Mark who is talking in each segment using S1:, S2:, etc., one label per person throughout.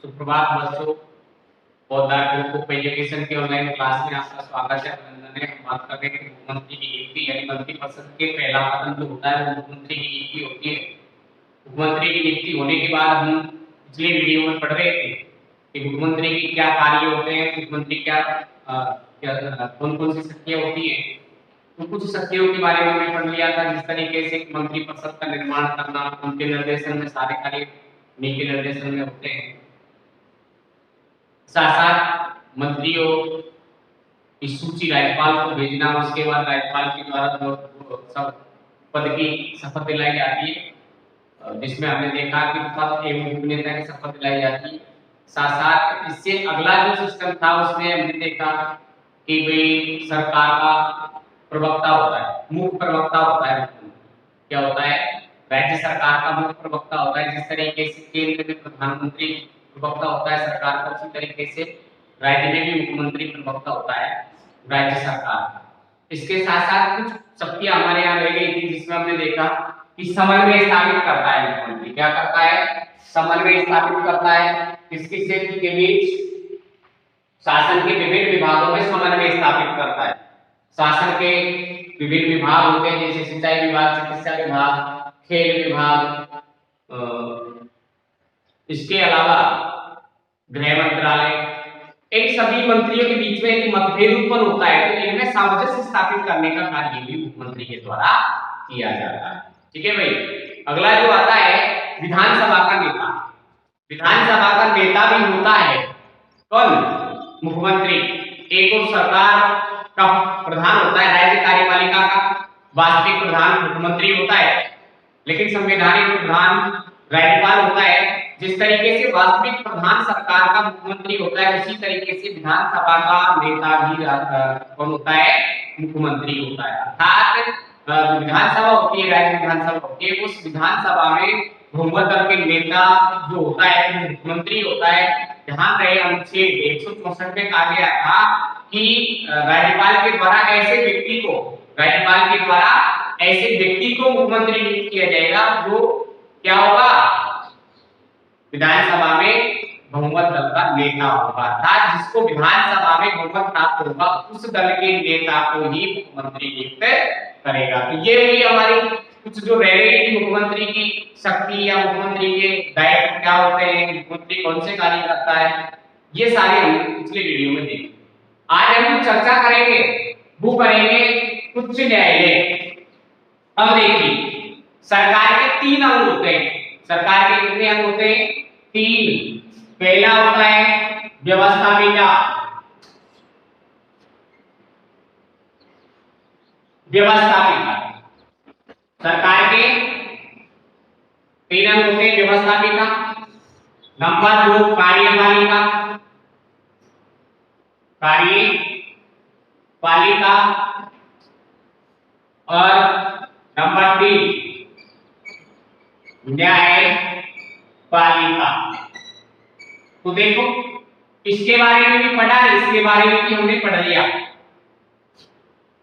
S1: सुप्रभात बच्चों। पौधारों को एजुकेशन के ऑनलाइन क्लास में आपका स्वागत है, अभिनंदन है। हम बात कर रहे हैं मुख्यमंत्री की नियुक्ति यानी मंत्रिपरिषद के पहला कदम जो होता है वो मुख्यमंत्री की नियुक्ति होती है। मुख्यमंत्री की नियुक्ति होने के बाद हम पिछले वीडियो में पढ़ रहे थे कि मुख्यमंत्री की क्या कार्य होते हैं, मुख्यमंत्री क्या कौन कौन सी शक्तियां होती हैं। तो कुछ शक्तियों के बारे में हमने पढ़ लिया था, जिस तरीके से मंत्रिपरिषद का निर्माण करना, उनके निर्देशन में सारे कार्य उन्हीं के निर्देशन में होते हैं। साथ साथ मंत्रियों की सूची राज्यपाल को भेजना, उसके बाद राज्यपाल के द्वारा सब पद की शपथ दिलाई जाती है, जिसमें हमने देखा कि पद एवं गोपनीयता की शपथ दिलाई जाती है। साथ साथ इससे अगला जो सिस्टम था उसमें हमने देखा कि भाई सरकार का प्रवक्ता होता है, मुख्य प्रवक्ता होता है। क्या होता है? राज्य सरकार का मुख्य प्रवक्ता होता है। जिस तरीके से केंद्र में प्रधानमंत्री प्रवक्ता होता है सरकार का, उसी तरीके से राज्य में भी मुख्यमंत्री प्रवक्ता होता है राज्य सरकार का। इसके साथ साथ कुछ शक्तियां हमारे यहाँ रह गई थी, जिसमें हमने देखा कि समन्वय स्थापित करता है मुख्यमंत्री। क्या करता है? समन्वय स्थापित करता है। किसकी क्षेत्र के बीच? शासन के विभिन्न विभागों में समन्वय स्थापित करता है। शासन के विभिन्न विभाग होते हैं, जैसे सिंचाई विभाग, चिकित्सा विभाग, खेल विभाग, इसके अलावा गृह मंत्रालय। इन सभी मंत्रियों के बीच में एक मतभेद उत्पन्न होता है, तो इनमें सामंजस्य स्थापित करने का कार्य भी मुख्यमंत्री के द्वारा किया जाता है। ठीक है भाई। अगला जो आता है विधानसभा का नेता। विधानसभा का नेता भी होता है कौन? मुख्यमंत्री। एक और सरकार का प्रधान होता है, राज्य कार्यपालिका का वास्तविक प्रधान मुख्यमंत्री होता है, लेकिन संवैधानिक प्रधान राज्यपाल होता है। जिस तरीके से वास्तविक प्रधान सरकार का मुख्यमंत्री होता है, उसी तरीके से विधानसभा का नेता भी कौन होता है? मुख्यमंत्री होता है। अर्थात जो विधानसभा होती है, राज्य विधानसभा होती है, उस विधानसभा में बहुमत दल के नेता जो होता है मुख्यमंत्री होता है। ध्यान रहे, अनुच्छेद 164 में कहा गया था कि राज्यपाल के द्वारा ऐसे व्यक्ति को मुख्यमंत्री नियुक्त किया जाएगा जो क्या होगा? विधानसभा में बहुमत दल का नेता होगा। अर्थात जिसको विधानसभा में बहुमत प्राप्त होगा उस दल के नेता को ही मुख्यमंत्री नियुक्त करेगा। तो ये हुई हमारी कुछ जो रह गई थी मुख्यमंत्री की शक्ति या मुख्यमंत्री के दायित्व क्या होते हैं, मुख्यमंत्री कौन से कार्य करता है, ये सारे हम पिछले वीडियो में देखेंगे। आज हम चर्चा करेंगे, वो करेंगे उच्च न्यायालय। अब देखिए, सरकार के 3 अंग होते हैं। सरकार के कितने अंग होते हैं? 3। पहला होता है व्यवस्थापिका। सरकार के 3 अंग होते हैं व्यवस्थापिका। नंबर 2 कार्यपालिका। और नंबर 3 न्यायपालिका। तो देखो, इसके बारे में भी पढ़ा, इसके बारे में भी हमने पढ़ लिया।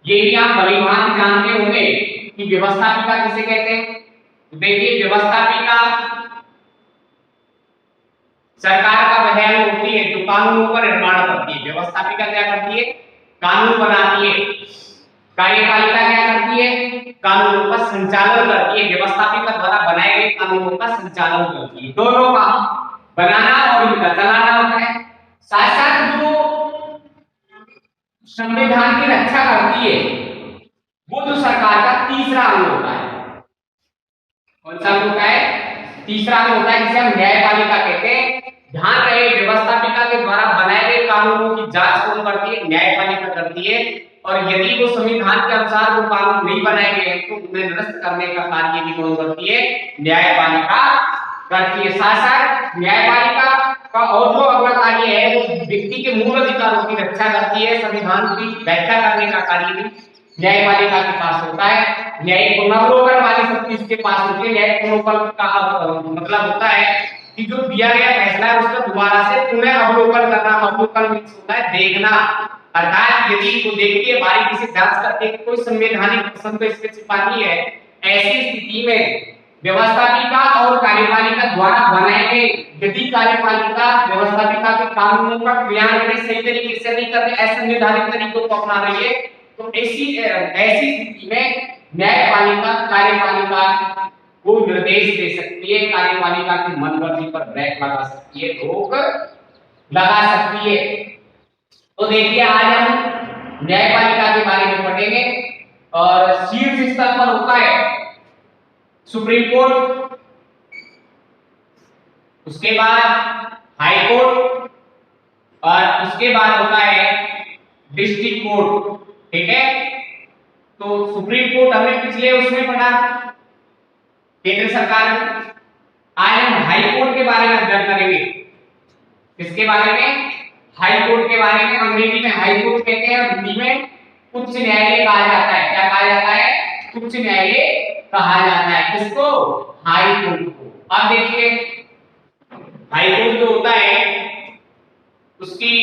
S1: ये भी आप भलीभांति जानते होंगे कि व्यवस्थापिका किसे कहते हैं। तो देखिए, व्यवस्थापिका सरकार का वह अंग होती है जो कानूनों का निर्माण करती है। व्यवस्थापिका क्या करती है? कानून बनाती है। कार्यपालिका क्या करती है? कानूनों का संचालन करती है। व्यवस्थापिका द्वारा बनाए गए कानूनों का संचालन करती है। दोनों का बनाना और उनका चलाना होता है। साथ साथ जो संविधान की रक्षा करती है वो जो सरकार का तीसरा अंग होता है। कौन सा अंग होता है? तीसरा अंग होता है, जिसे हम न्यायपालिका कहते हैं। ध्यान रहे, व्यवस्थापिका के द्वारा बनाए गए कानूनों की जांच कौन करती है? न्यायपालिका करती है। और यदि वो संविधान के अनुसार वो कानून नहीं बनाए गए हैं तो उन्हें निरस्त करने का कार्य भी कौन करती है? न्यायपालिका करती है। साथ साथ न्यायपालिका का और जो अगला कार्य है वो व्यक्ति के मूल अधिकारों की रक्षा करती है। संविधान की व्याख्या करने का कार्य भी न्यायपालिका के पास होता है। न्यायिक पुनर्वलोकन वाली शक्ति इसके पास होती है। न्यायिक पुनर्वलोकन का मतलब होता है कि जो दिया गया फैसला है उसका दोबारा से पुनः अवलोकन करना। अवलोकन होता है देखना, अर्थात यदि वो देखती है, बारीकी से जांच करती है कि कोई संवैधानिक प्रश्न तो इसमें छिपा नहीं है। ऐसी स्थिति में व्यवस्थापिका और कार्यपालिका द्वारा बनाए गए, यदि कार्यपालिका व्यवस्थापिका के कानूनों का क्रियान्वयन सही तरीके से नहीं कर रही, ऐसे निर्धारित तरीकों को अपना रही है, तो ऐसी स्थिति में न्यायपालिका कार्यपालिका को निर्देश दे सकती है, कार्यपालिका की मनमर्जी पर ब्रेक लगा सकती है, रोक लगा सकती है। तो देखिए आज हम न्यायपालिका के बारे में पढ़ेंगे और शीर्ष स्तर पर होता है सुप्रीम कोर्ट, उसके बाद हाई कोर्ट और उसके बाद होता है डिस्ट्रिक्ट कोर्ट। ठीक है, तो सुप्रीम कोर्ट हमने पिछले उसमें पढ़ा केंद्र सरकार में। आज हम हाई कोर्ट के बारे में अध्ययन करेंगे। किसके बारे में? हाई कोर्ट के बारे में। अंग्रेजी में हाई कोर्ट कहते हैं और हिंदी में उच्च न्यायालय कहा जाता है। क्या कहा जाता है? उच्च न्यायालय कहा जाता है। किसको? हाई कोर्ट को। अब देखिए हाई कोर्ट जो होता है उसकी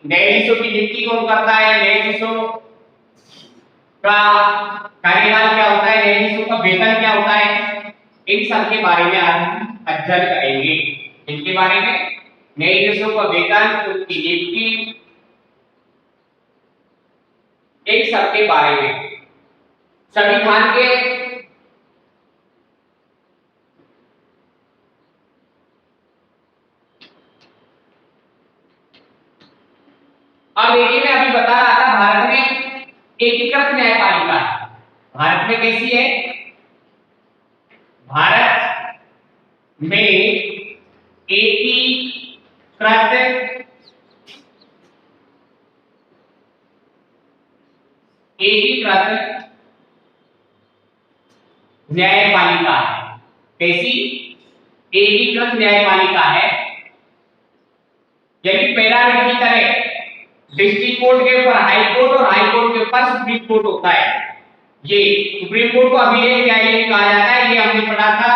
S1: न्यायाधीशों की नियुक्ति कौन करता है? न्यायाधीशों का कार्यकाल क्या होता है? न्यायाधीशों का वेतन क्या होता है? इन सब के बारे में आज हम अध्ययन करेंगे। इनके बारे में न्यायाधीशों का वेतन, उनकी नियुक्ति, इन सब के बारे में। संविधान के अब देखिए मैं अभी बता रहा था भारत में एकीकृत न्यायपालिका है। भारत में कैसी है? भारत में एकीकृत न्यायपालिका है। कैसी? एकीकृत न्यायपालिका है। यानी पिरामिड की तरह डिस्ट्रिक्ट कोर्ट के ऊपर हाई कोर्ट और हाई कोर्ट के ऊपर सुप्रीम कोर्ट होता है। ये सुप्रीम कोर्ट को अभिलेख न्यायालय कहा जाता है। ये हमने पढ़ा था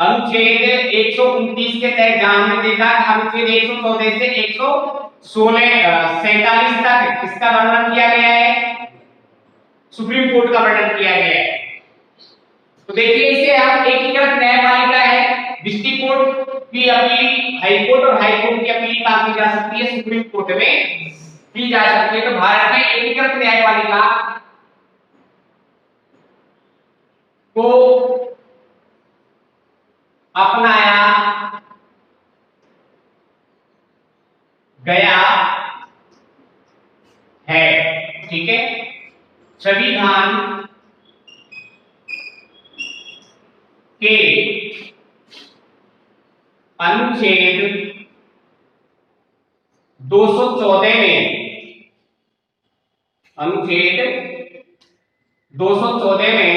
S1: अनुच्छेद 129 के तहत, जहां हमने देखा कि अनुच्छेद 114 से 147 तक इसका वर्णन किया गया है, सुप्रीम कोर्ट का वर्णन किया गया है। तो देखिए इसे हम एकीकृत न्यायपालिका है। डिस्ट्रिक्ट कोर्ट की अपील हाई कोर्ट और हाई कोर्ट की अपील की जा सकती है, सुप्रीम कोर्ट में की जा सकती है। तो भारत में एकीकृत न्यायपालिका को अपनाया गया है। ठीक है, संविधान के अनुच्छेद 214 में, अनुच्छेद 214 में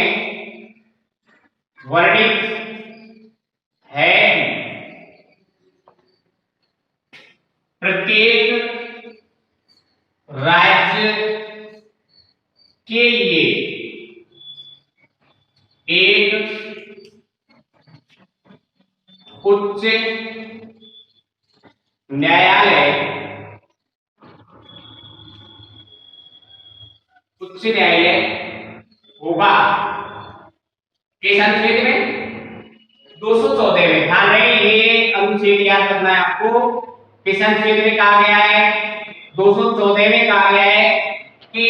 S1: वर्णित है प्रत्येक राज्य के लिए एक उच्च न्यायालय होगा। किस अनुच्छेद में? 214 में। ध्यान रहे ये अनुच्छेद याद करना है आपको। किस अनुच्छेद में कहा गया है? 214 में कहा गया है कि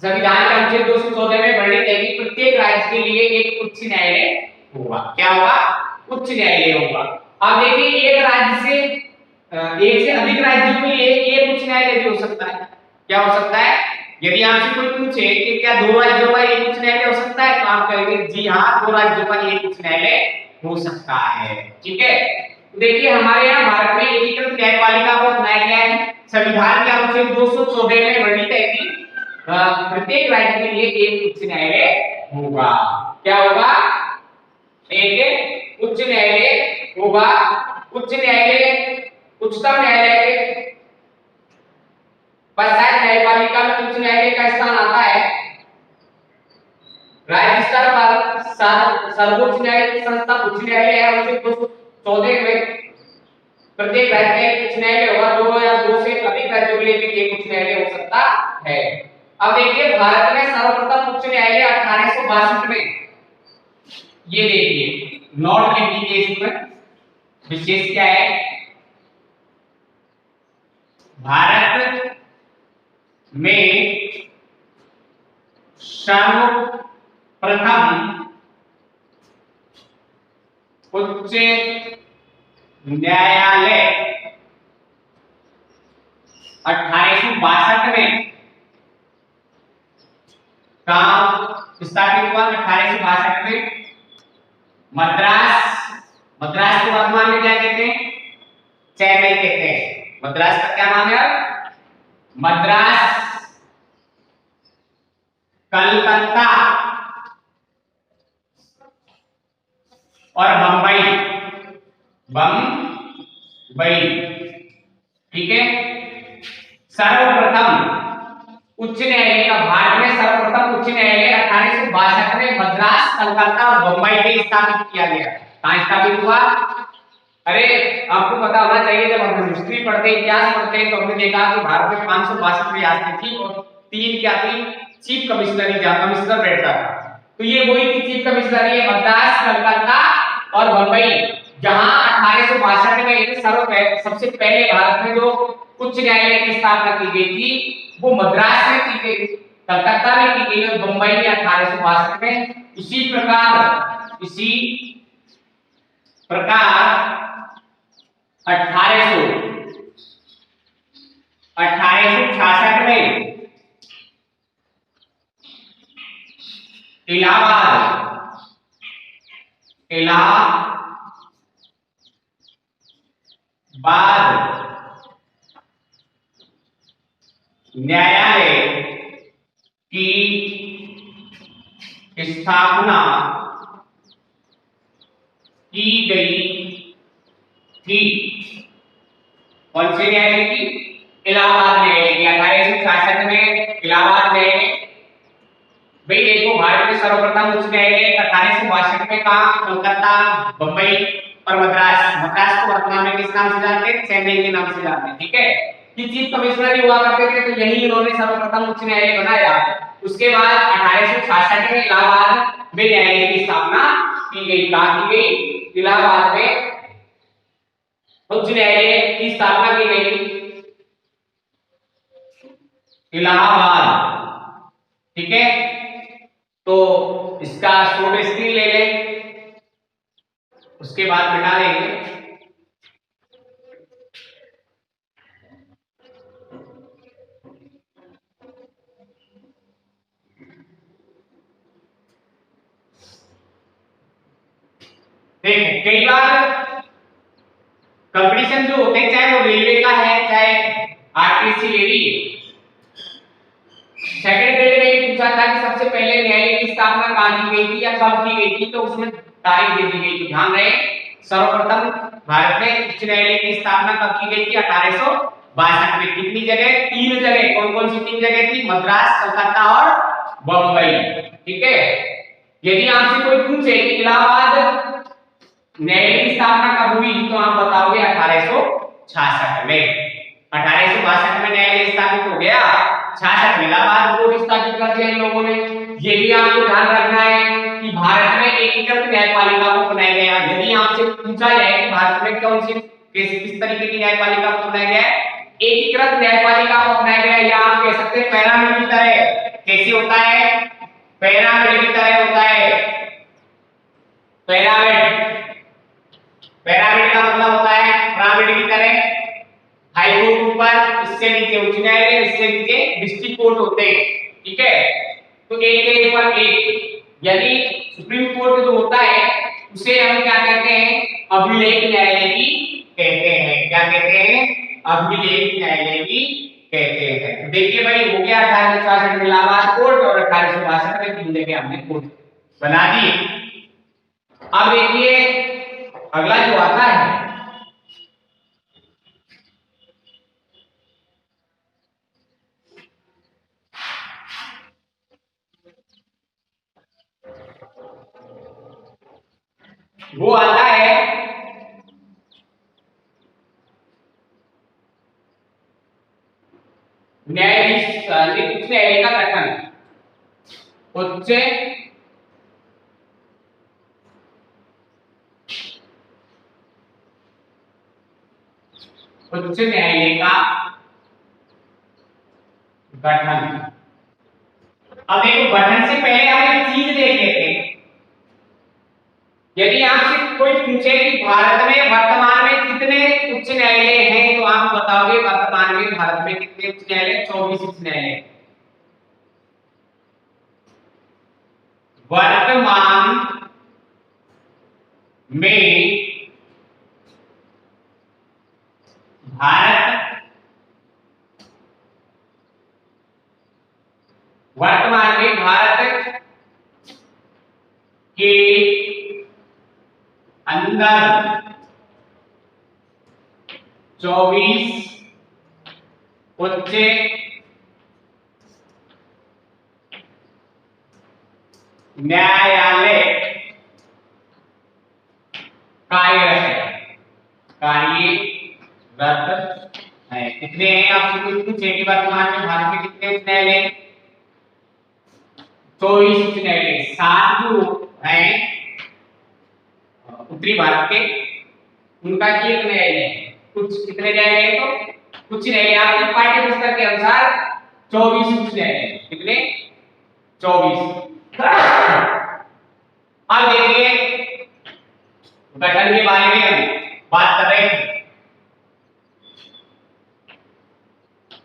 S1: संविधान के अनुच्छेद 214 में वर्णित है कि प्रत्येक राज्य के लिए एक उच्च न्यायालय होगा। क्या होगा? उच्च न्यायालय होगा। अब देखिए एक राज्य से एक से अधिक राज्यों के लिए एक उच्च न्यायालय भी हो सकता है। क्या हो सकता है? यदि आपसे कोई पूछे कि क्या दो राज्यों का एक उच्च न्यायालय हो सकता है, तो आप कहेंगे जी हाँ, दो राज्यों का एक उच्च न्यायालय हो सकता है। ठीक है, देखिए हमारे यहाँ भारत में एकीकृत न्यायपालिका को बनाया गया है। संविधान के अनुच्छेद 214 में वर्णित है कि प्रत्येक राज्य के लिए एक उच्च न्यायालय होगा। क्या होगा? एक उच्च न्यायालय होगा। उच्च न्यायालय उच्चतम न्यायालय के पश्चात न्यायपालिका में उच्च न्यायालय का स्थान आता है। राज्य स्तर पर सर्वोच्च न्यायिक संस्था उच्च न्यायालय है। अनुच्छेद 214 में प्रत्येक राज्य में एक उच्च न्यायालय होगा। दो या दो से अधिक राज्यों के लिए भी एक उच्च न्यायालय हो सकता है। अब देखिए भारत में सर्वप्रथम उच्च न्यायालय 1862 में ये देखिए नोट लिख लीजिए इसमें। विशेष क्या है, भारत में सर्वप्रथम उच्च न्यायालय 1862 में काम स्थापित हुआ। 1862 में मद्रास, मद्रास को वर्तमान में क्या कहते हैं, चेन्नई कहते हैं। मद्रास का क्या नाम है, मद्रास, कलकत्ता और बंबई, बंबई, ठीक है। सर्वप्रथम उच्च न्यायालय का, भारत में सर्वप्रथम उच्च न्यायालय 1862 में मद्रास, कलकत्ता और बंबई में स्थापित किया गया। कहां स्थापित हुआ, अरे आपको पता होना चाहिए, जब हम हिस्ट्री पढ़ते हैं, इतिहास पढ़ते हैं, तो हमने देखा कि भारत में 562 रियासतें थी और 3 क्या थी, चीफ कमिश्नरी, जहां कमिश्नर बैठता था। तो ये वही थी चीफ कमिश्नरी है, मद्रास, कलकत्ता और बंबई, जहां 1862 में सबसे पहले भारत में जो उच्च न्यायालय की स्थापना की गई थी वो मद्रास में की गई, कलकत्ता में की गई और बंबई में 1862 में। इसी प्रकार 1866 में इलाहाबाद न्यायालय की स्थापना की गई थी। कौन से न्यायालय की, इलाहाबाद न्यायालय की। 1866 में इलाहाबाद न्यायालय, भाई देखो भारत में सर्वप्रथम उच्च न्यायालय 1862 में कहा, कलकत्ता, बंबई और मद्रास। मद्रास को वर्तमान में किस नाम से जानते हैं, चेन्नई के नाम से जानते हैं, ठीक है। कि चीफ कमिश्नर हुआ करते थे, तो यही इन्होंने सर्वप्रथम उच्च न्यायालय बनाया। उसके बाद 1866 में इलाहाबाद में न्यायालय की स्थापना की गई। कहां की गई, इलाहाबाद में उच्च न्यायालय की स्थापना की गई, इलाहाबाद, ठीक है। तो इसका शॉर्ट स्क्रीन ले लें, उसके बाद मिटा देंगे। देखो कई बार कंपटीशन जो होते हैं, चाहे वो रेलवे का है चाहे आरटीसी रेलवे, सेकंड ग्रेड में ये पूछा था कि सबसे पहले न्यायालय की स्थापना कहां की गई थी या कब की गई थी, तो उसमें तारीख दे दी गई थी। ध्यान रहे, सर्वप्रथम भारत में उच्च न्यायालय की स्थापना कब की गई थी, 1862 में। कितनी जगह, 3 जगह। कौन कौन सी 3 जगह थी, मद्रास, कलकत्ता और बंबई, ठीक है। यदि आपसे कोई पूछे कि इलाहाबाद न्यायालय की स्थापना कब हुई, तो आप बताओगे 1866 में। 1862 में न्यायालय स्थापित हो गया, 66 में इलाहाबाद कोर्ट स्थापित कर दिया इन लोगों ने। ये भी आपको ध्यान रखना है कि भारत में एकीकृत न्यायपालिका को बनाया गया। यदि आपसे पूछा जाए कि भारत में कौन सी किस तरीके की न्यायपालिका को बनाया गया है, एकीकृत न्यायपालिका को बनाया गया, या आप कह सकते हैं पिरामिड की तरह। कैसे होता है, पिरामिड की तरह होता है। पिरामिड, पिरामिड का मतलब होता है पिरामिड की तरह, हाई कोर्ट ऊपर, इससे नीचे उच्च न्यायालय, इससे नीचे डिस्ट्रिक्ट कोर्ट होते हैं, ठीक है। तो एक के ऊपर एक, यानी सुप्रीम कोर्ट जो होता है उसे हम क्या कहते हैं, अभिलेख न्यायालय भी कहते हैं। क्या कहते हैं, अभिलेख न्यायालय भी कहते हैं। तो देखिए भाई, हो गया 1866 में इलाहाबाद कोर्ट और 1862 में 3 जगह हमने कोर्ट बना दिए। अब देखिए अगला जो आता है, वो आता है न्यायाधीश, उच्च न्यायालय का गठन। उच्च उच्च न्यायालय का गठन। अब देखो, गठन से पहले हम एक चीज देख लेते हैं। यदि आपसे कोई पूछे कि भारत में वर्तमान में कितने उच्च न्यायालय हैं, तो आप बताओगे वर्तमान में भारत में कितने उच्च न्यायालय? 24 उच्च न्यायालय। वर्तमान में भारत के अंदर 24 उच्च न्यायालय कार्यरत है। कितने हैं? आपसे कुछ पूछे कि वर्तमान में भारत में कितने उच्च न्यायालय? 24 उच्च न्यायालय। 7 जो हैं उत्तरी भारत के, उनका एक न्यायालय है। कुछ कितने न्यायालय है? तो उच्च न्यायालय आपके पाठ्य पुस्तक के अनुसार 24 उच्च न्यायालय। कितने? 24। अब देखिए, गठन के बारे में हम बात कर रहे हैं।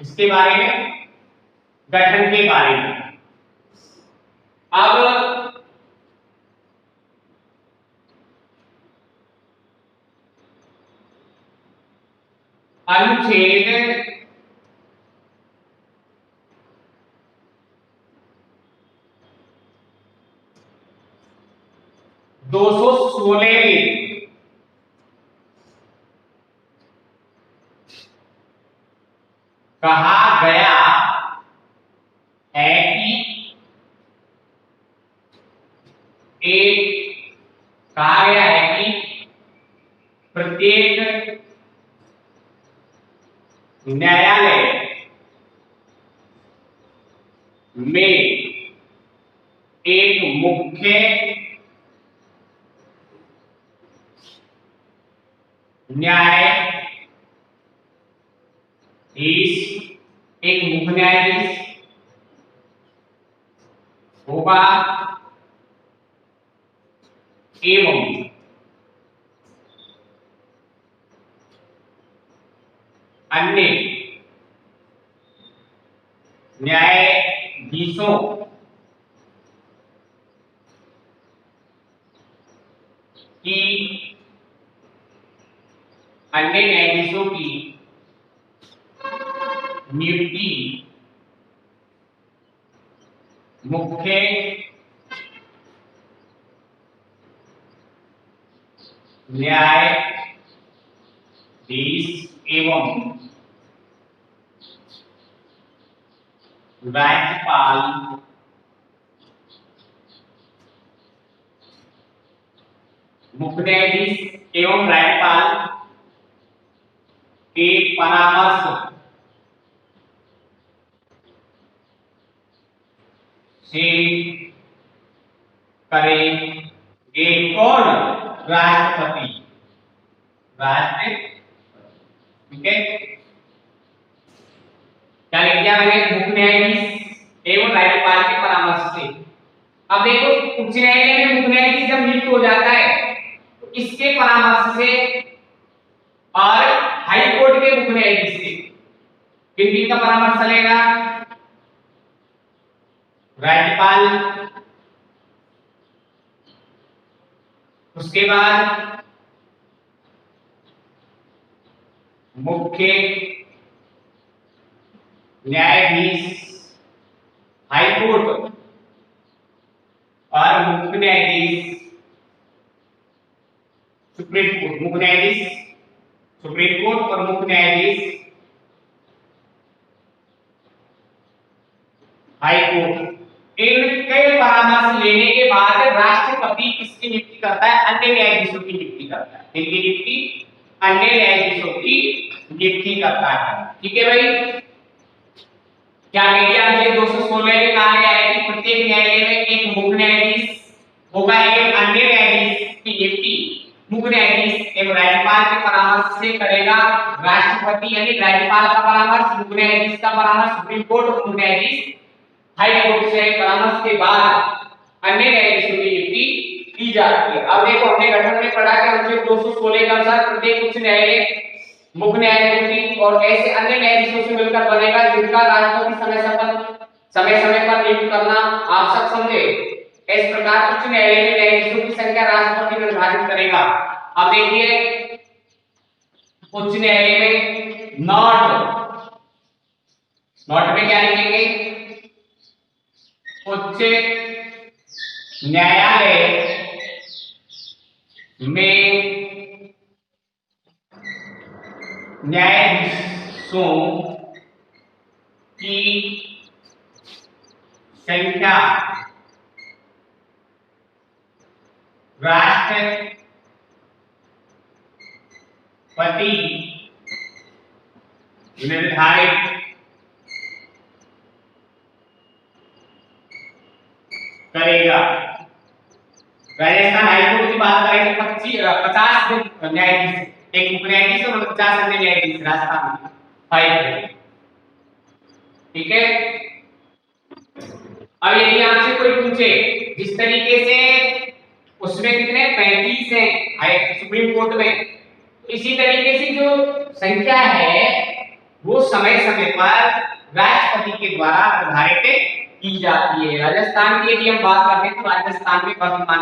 S1: इसके बारे में, गठन के बारे में। अब अनुच्छेद 216 में कहा गया है कि प्रत्येक न्यायालय में एक मुख्य न्यायाधीश होगा एवं अन्य न्यायाधीशों की नियुक्ति मुख्य न्यायाधीश एवं राज्यपाल मुख्य न्यायाधीश एवं राज्यपाल के परामर्श से करेंगे। कौन? राष्ट्रपति। ठीक है, क्या लिख दिया मैंने? मुख्य न्यायाधीश एवं राज्यपाल के परामर्श से। अब देखो, उच्च न्यायालय में मुख्य न्यायाधीश जब नियुक्त हो जाता है तो इसके परामर्श से, और हाई कोर्ट के मुख्य न्यायाधीश से किन का परामर्श चलेगा? राज्यपाल, उसके बाद मुख्य न्यायाधीश हाई कोर्ट और मुख्य न्यायाधीश सुप्रीम कोर्ट। मुख्य न्यायाधीश सुप्रीम कोर्ट और मुख्य न्यायाधीश हाई कोर्ट। इनके परामर्श लेने के बाद राष्ट्रपति किसकी नियुक्ति करता है? अन्य न्यायाधीशों की नियुक्ति करता है। किनकी नियुक्ति? अन्य न्यायाधीशों की नियुक्ति करता है। ठीक है भाई, क्या कह दिया? 216 में कहा गया है कि प्रत्येक न्यायालय में एक मुख्य न्यायाधीश होगा एवं अन्य न्यायाधीश की नियुक्ति मुख्य न्यायाधीश एवं राज्यपाल के परामर्श से करेगा। राष्ट्रपति यानी राज्यपाल का परामर्श, मुख्य न्यायाधीश का परामर्श, सुप्रीम कोर्ट और मुख्य न्यायाधीश हाई कोर्ट से परामर्श के बाद अन्य न्यायाधीशों की नियुक्ति की जाती है। अब देखो हमने गठन में पढ़ा कि अनुच्छेद 216 के अनुसार प्रत्येक उच्च न्यायालय मुख्य न्यायमूर्ति और ऐसे अन्य न्यायाधीशों से मिलकर बनेगा जिनका राष्ट्रपति समय समय पर नियुक्त करना आवश्यक समझे। इस प्रकार उच्च न्यायालय में न्यायाधीशों की संख्या राष्ट्रपति निर्धारित करेगा। अब देखिए उच्च न्यायालय में नॉट में क्या लिखेंगे, उच्च न्यायालय में न्यायाधीशों की संख्या राष्ट्रपति निर्धारित करेगा। राजस्थान हाईकोर्ट की बात करें तो 50 न्यायाधीश, एक मुख्य न्यायाधीश और 50 अन्य न्यायाधीश राजस्थान में हाईकोर्ट। ठीक है। अब यदि आपसे कोई पूछे जिस तरीके से उसमें कितने 35 हैं सुप्रीम कोर्ट में, इसी तरीके से जो संख्या है वो समय समय पर राष्ट्रपति के द्वारा निर्धारित की जाती है। राजस्थान की यदि हम बात करते हैं तो राजस्थान में वर्तमान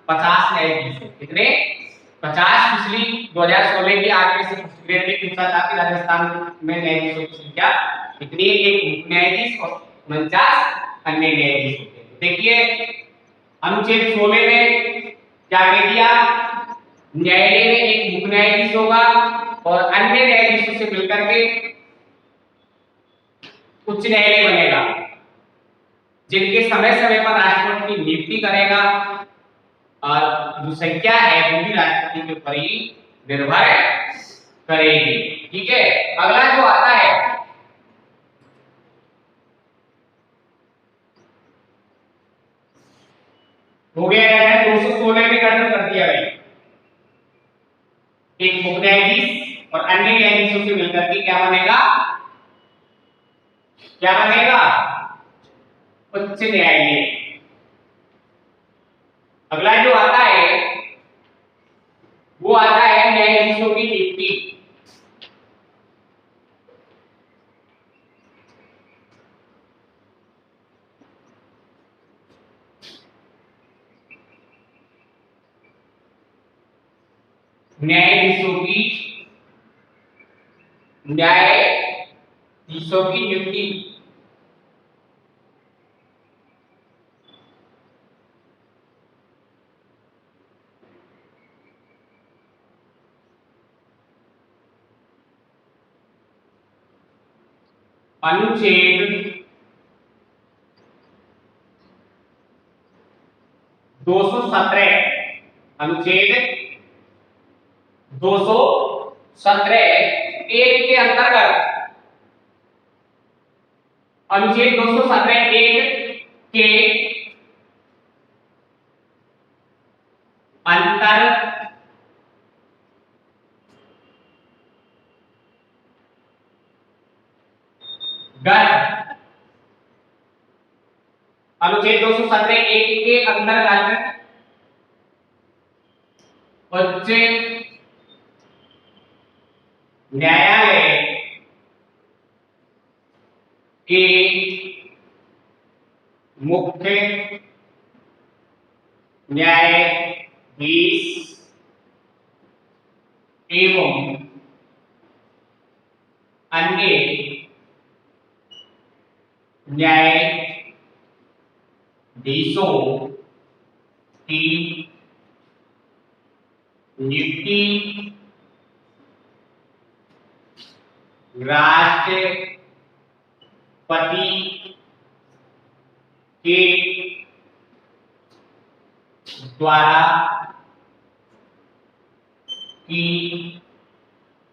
S1: 50 न्यायाधीश हैं। कितने? 50। पिछली 2016 की आंकड़े से ग्रेड में पूछा था कि राजस्थान में न्यायाधीशों की संख्या कितनी है, एक मुख्य न्यायाधीश और 49 अन्य न्यायाधीश होते हैं। देखिए अनुच्छेद 16 में क्या कह दिया, न्यायालय में एक मुख्य न्यायाधीश होगा और अन्य न्यायाधीशों से मिलकर के उच्च न्यायालय बनेगा जिनके समय समय पर राष्ट्रपति की नियुक्ति करेगा और जो संख्या है वो भी राष्ट्रपति के ऊपर ही निर्भर करेगी। ठीक है। अगला जो आता है हो गया है 216 में गठन कर दिया गया, एक मुख्य न्यायाधीश और अन्य न्यायाधीशों से मिलकर के क्या बनेगा, उच्च न्यायालय। अगला जो आता है वो आता है न्यायाधीशों की नियुक्ति। न्यायाधीशों की नियुक्ति अनुच्छेद 217 एक के अंतर्गत, अनुच्छेद 217 एक के अंतर्गत अनुच्छेद 217 एक के अंतर्गत उच्च न्यायालय के मुख्य न्यायाधीश एवं अन्य न्यायाधीशों की नियुक्ति राष्ट्रपति के द्वारा की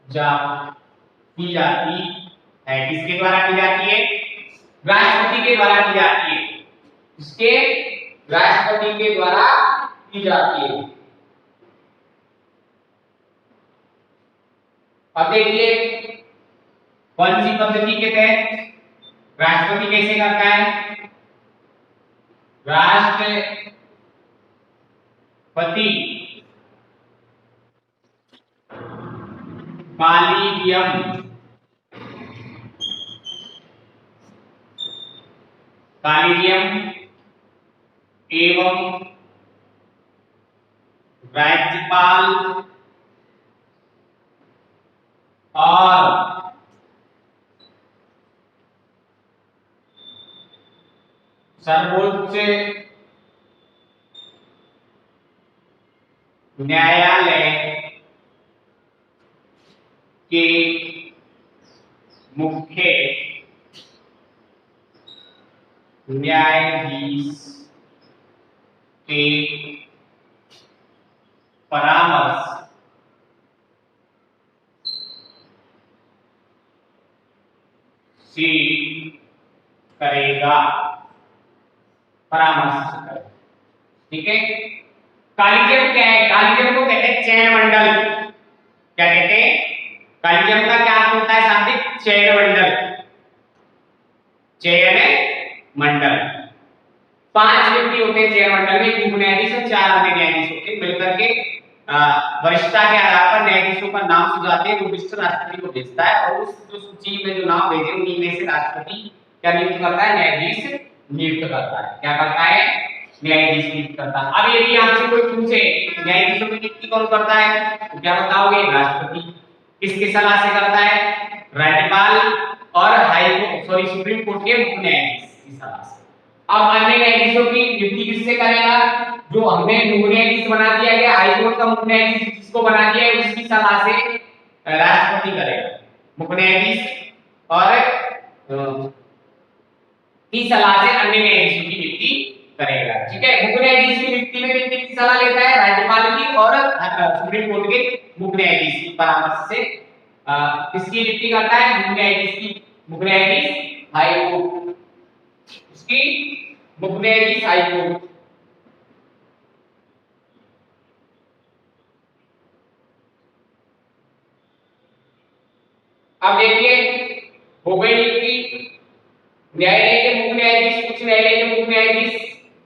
S1: जाती है। किसके द्वारा की जाती है? राष्ट्रपति के द्वारा की जाती है। इसके राष्ट्रपति के द्वारा की जाती है। अब देखिए कौन सी पद्धति के तहत राष्ट्रपति कैसे करता है। राष्ट्रपति कॉलेजियम एवं राज्यपाल और सर्वोच्च न्यायालय के मुख्य न्यायाधीश के परामर्श से करेगा, परामर्श से करेगा। ठीक है। कॉलेजियम क्या है? कॉलेजियम को कहते हैं चयन मंडल। क्या कहते हैं? कॉलेजियम का क्या अर्थ होता है शाब्दिक? चयन मंडल। चयन मंडल 5 व्यक्ति होते हैं चयन मंडल में, मुख्य न्यायाधीश और 4 अन्य न्यायाधीश होते हैं। मिलकर के वरिष्ठता के आधार पर न्यायाधीशों का नाम सुझाते हैं, वो लिस्ट राष्ट्रपति को भेजता है और उस जो सूची में जो नाम भेजे उन्हीं में से राष्ट्रपति क्या नियुक्त करता है? न्यायाधीश नियुक्त करता है। क्या करता है? न्यायाधीश नियुक्त करता है। अब यदि आपसे कोई पूछे न्यायाधीशों की नियुक्ति कौन करता है, तो क्या बताओगे? राष्ट्रपति। किसकी सलाह से करता है? राज्यपाल और high court sorry supreme court के मुख्य न्यायाधीश की सलाह से। अब अन्य न्यायाधीशों की नियुक्ति किससे करेगा? जो हमें मुख्य न्यायाधीश बना दिया गया, हाई कोर्ट का मुख्य न्यायाधीश जिसको बना दिया है उसकी सलाह से राष्ट्रपति करेगा। मुख्य न्यायाधीश और की सलाह से अन्य न्यायाधीशों की नियुक्ति करेगा। ठीक है। मुख्य न्यायाधीश की नियुक्ति में किसकी सलाह लेता है? राज्यपाल की और सुप्रीम कोर्ट के मुख्य न्यायाधीश की परामर्श से किसकी नियुक्ति करता है? मुख्य न्यायाधीश की। मुख्य न्यायाधीश हाई कोर्ट, उसकी मुख्य न्यायाधीश हाई कोर्ट। अब देखिए हो गई नियुक्ति। न्यायालय के मुख्य न्यायाधीश, उच्च न्यायालय के मुख्य न्यायाधीश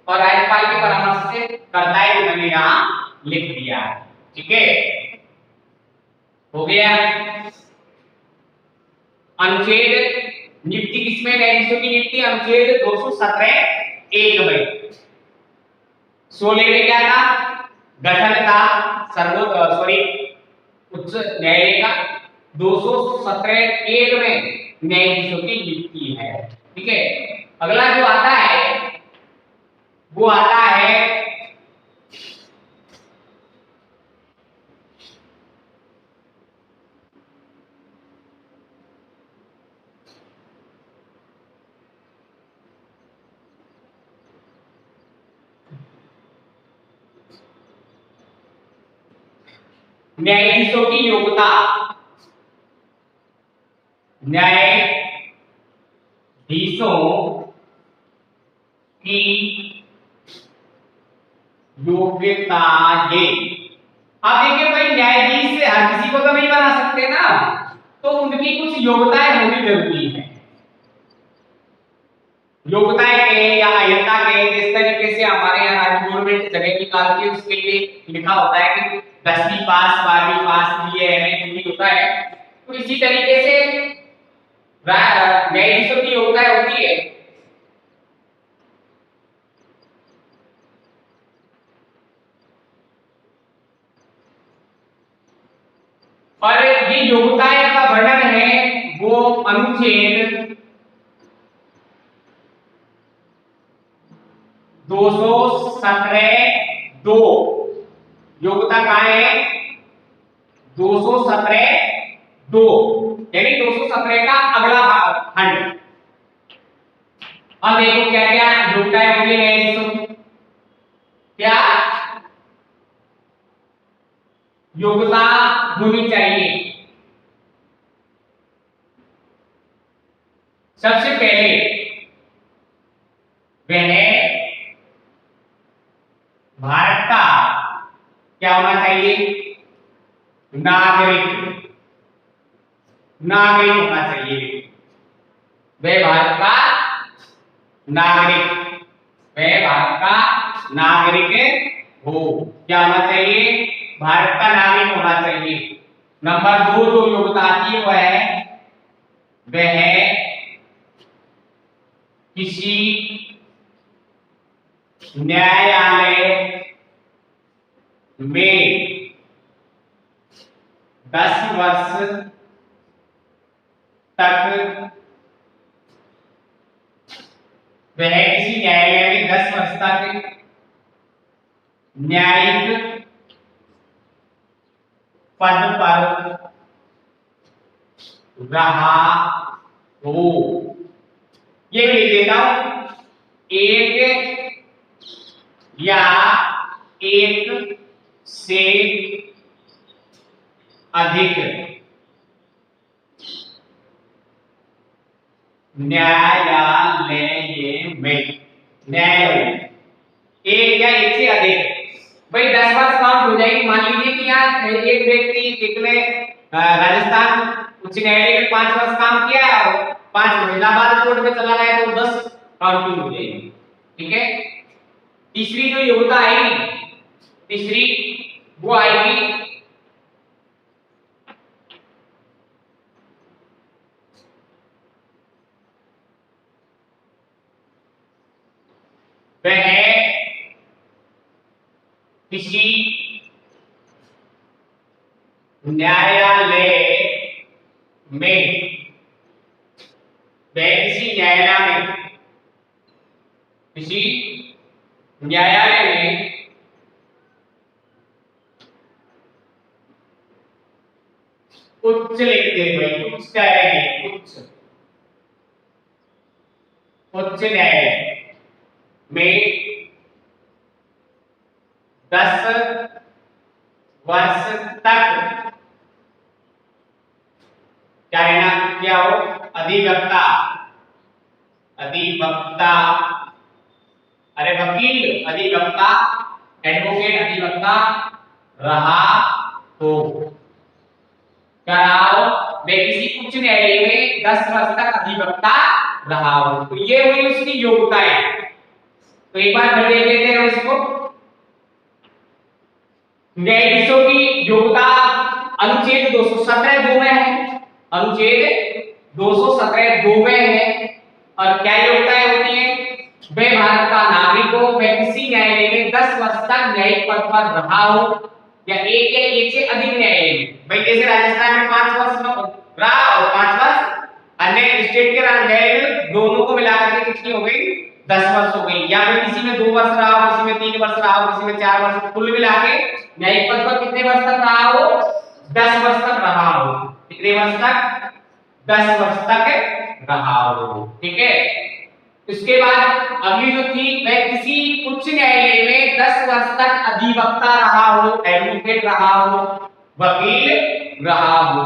S1: और राज्यपाल के परामर्श से करता है, मैंने यहाँ लिख दिया। ठीक है, हो गया। अनुच्छेद नियुक्ति किसमें? न्यायाधीशों की नियुक्ति अनुच्छेद 217 1 में। 16 में क्या था? गठन था उच्च न्यायालय का। 217 1 में न्यायाधीशों की नियुक्ति है। ठीक है। अगला जो आता है वो आता है न्यायाधीशों की योग्यता। न्यायाधीशों की योग्यता ये। अब देखिए भाई, न्यायाधीश से हर किसी को तो नहीं बना सकते ना, तो उनकी कुछ योग्यताएं होनी जरूरी है। योग्यताएं कहें या अयोग्यता कहें, जिस तरीके से हमारे यहाँ राज्य गवर्नमेंट जगह निकालती है उसके लिए लिखा होता है कि 10वीं पास 12वीं पास BA MA होता है, तो इसी तरीके से न्यायाधीशों की योग्यता होती है। और ये योग्यताएं का वर्णन है वो अनुच्छेद 217 2। योग्यता कहाँ है? 217 2, यानी 217 का अगला खंड। अब देखो क्या क्या योग्यताएं होती है न्यायाधीशों की। क्या योग्यता होनी चाहिए? सबसे पहले वह भारत का क्या होना चाहिए? नागरिक। नागरिक होना चाहिए। वह भारत का नागरिक, वह भारत का नागरिक हो। क्या होना चाहिए? भारत का नागरिक होना चाहिए। नंबर 2 जो योग्यता आती है वह किसी न्यायालय में 10 वर्ष तक, वह किसी न्यायालय में 10 वर्ष तक न्यायिक पद पर रहा हो। ये भी लिख देता हूं, एक या एक से अधिक न्यायालय में, न्यायालय एक या एक से अधिक, भाई 10 वर्ष काउंट हो जाएगी। मान लीजिए कि यहाँ एक व्यक्ति एक में राजस्थान उच्च न्यायालय में 5 वर्ष काम किया है और 5 महीना बाद कोर्ट में चला गया तो 10 काउंटिंग हो जाएगी। ठीक है। तीसरी जो योग्यता आएगी, तीसरी वो आएगी वह किसी न्यायालय में, वह किसी न्यायालय में, किसी न्यायालय में उच्च लिखते हैं, उच्च न्यायालय, उच्च न्यायालय में 10 वर्ष तक क्या रहना, क्या हो, अधिवक्ता, अधिवक्ता, अरे वकील, अधिवक्ता, एडवोकेट, अधिवक्ता रहा हो। क्या रहा हो? मैं किसी उच्च न्यायालय में 10 वर्ष तक अधिवक्ता रहा हो। तो ये हुई उसकी योग्यताएं। तो एक बार फिर देख लेते हैं इसको। न्यायाधीशों की योग्यता अनुच्छेद 217(2) में है, अनुच्छेद 217(2) में है। और क्या योग्यताएं होती है? वे भारत का नागरिक हो, वे किसी न्यायालय में 10 वर्ष तक न्यायिक पद पर रहा हो या एक से अधिक न्यायालय में, भाई जैसे राजस्थान में 5 वर्ष रहा और 5 वर्ष अन्य स्टेट के न्यायालय में, दोनों को मिलाकर के कितनी हो गई? 10 वर्ष हो गई। या फिर किसी में 2 वर्ष रहा हो, किसी में 3 वर्ष रहा हो, किसी में 4 वर्ष, कुल मिला के न्यायिक पद पर कितने वर्ष तक रहा हो? 10 वर्ष तक रहा हो। कितने वर्ष तक? 10 वर्ष तक रहा हो। ठीक है। इसके बाद अगली जो थी, वह किसी उच्च न्यायालय में 10 वर्ष तक अधिवक्ता रहा हो, एडवोकेट रहा हो, वकील रहा हो।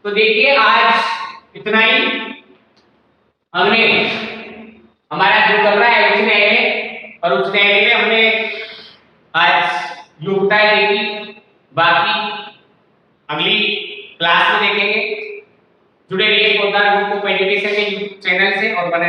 S1: तो देखिए आज इतना ही। हमने हमारा जो चल रहा है उच्च न्यायालय, और उच्च न्यायालय में हमने आज योग्यताएं देखी। बाकी अगली क्लास में देखेंगे। जुड़े रहिए पोद्दार ग्रुप ऑफ एजुकेशन के यूट्यूब चैनल से और बने